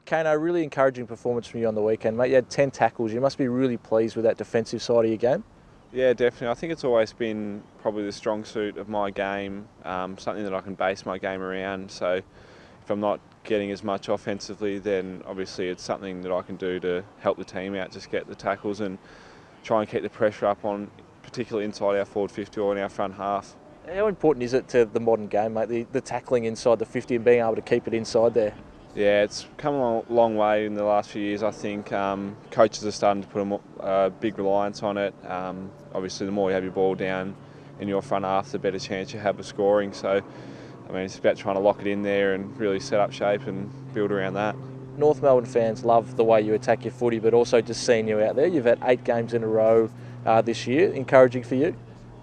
Kayne, a really encouraging performance from you on the weekend, mate. You had 10 tackles. You must be really pleased with that defensive side of your game. Yeah, definitely. I think it's always been probably the strong suit of my game, something that I can base my game around. So if I'm not getting as much offensively, then obviously it's something that I can do to help the team out, just get the tackles and try and keep the pressure up on, particularly inside our forward 50 or in our front half. How important is it to the modern game, mate, the tackling inside the 50 and being able to keep it inside there? Yeah, it's come a long way in the last few years. I think coaches are starting to put a big reliance on it. Obviously, the more you have your ball down in your front half, the better chance you have of scoring. So, I mean, it's about trying to lock it in there and really set up shape and build around that. North Melbourne fans love the way you attack your footy, but also just seeing you out there. You've had 8 games in a row this year. Encouraging for you?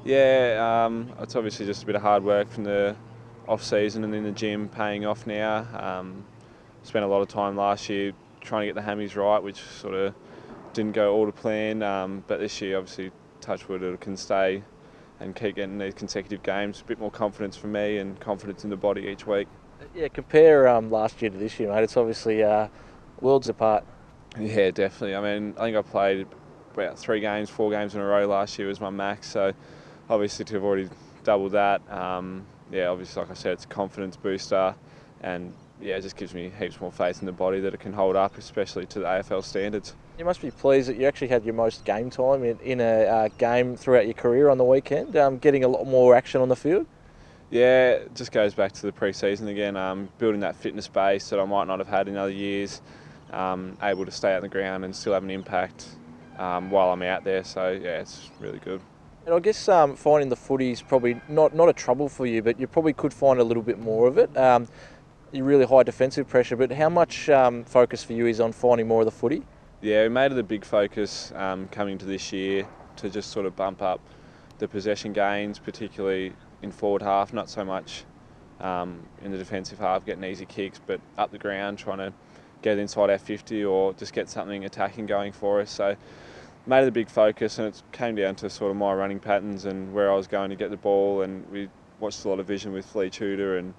Yeah, it's obviously just a bit of hard work from the off-season and in the gym paying off now. Spent a lot of time last year trying to get the hammies right, which sort of didn't go all to plan. But this year, obviously, touch wood, it can stay and keep getting these consecutive games. A bit more confidence from me and confidence in the body each week. Yeah, compare last year to this year, mate. It's obviously worlds apart. Yeah, definitely. I mean, I think I played about 3 games, 4 games in a row last year was my max. So obviously to have already doubled that, yeah, obviously, like I said, it's a confidence booster, and yeah, it just gives me heaps more faith in the body that it can hold up, especially to the AFL standards. You must be pleased that you actually had your most game time in a game throughout your career on the weekend, getting a lot more action on the field. Yeah, it just goes back to the pre-season again, building that fitness base that I might not have had in other years, able to stay out on the ground and still have an impact while I'm out there. So yeah, it's really good. And I guess finding the footy is probably not a trouble for you, but you probably could find a little bit more of it. You're really high defensive pressure, but how much focus for you is on finding more of the footy? Yeah, we made it a big focus coming into this year to just sort of bump up the possession gains, particularly in forward half, not so much in the defensive half, getting easy kicks, but up the ground, trying to get inside our 50 or just get something attacking going for us. So made it a big focus, and it came down to sort of my running patterns and where I was going to get the ball, and we watched a lot of vision with Lee Tudor and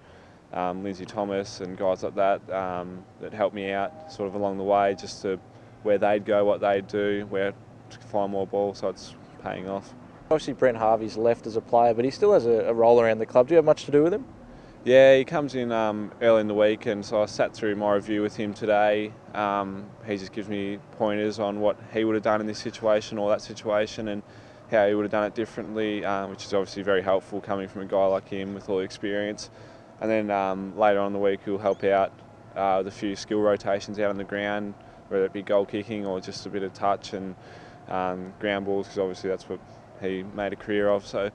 Lindsay Thomas and guys like that that helped me out sort of along the way, just to where they'd go, what they'd do, where to find more ball, so it's paying off. Obviously, Brent Harvey's left as a player, but he still has a role around the club. Do you have much to do with him? Yeah, he comes in early in the week, and so I sat through my review with him today. He just gives me pointers on what he would have done in this situation or that situation, and how he would have done it differently, which is obviously very helpful coming from a guy like him with all the experience. And then later on in the week, he'll help out with a few skill rotations out on the ground, whether it be goal kicking or just a bit of touch and ground balls, because obviously that's what he made a career of. So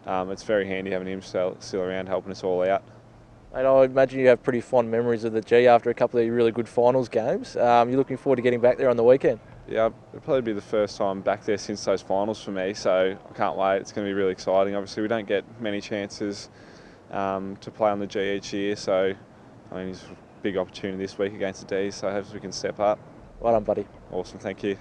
it's very handy having him still around helping us all out. And I imagine you have pretty fond memories of the G after a couple of really good finals games. You're looking forward to getting back there on the weekend? Yeah, it'll probably be the first time back there since those finals for me, so I can't wait. It's going to be really exciting. Obviously, we don't get many chances to play on the G each year, so I mean, it's a big opportunity this week against the D's, so hopefully we can step up. Well done, buddy. Awesome, thank you.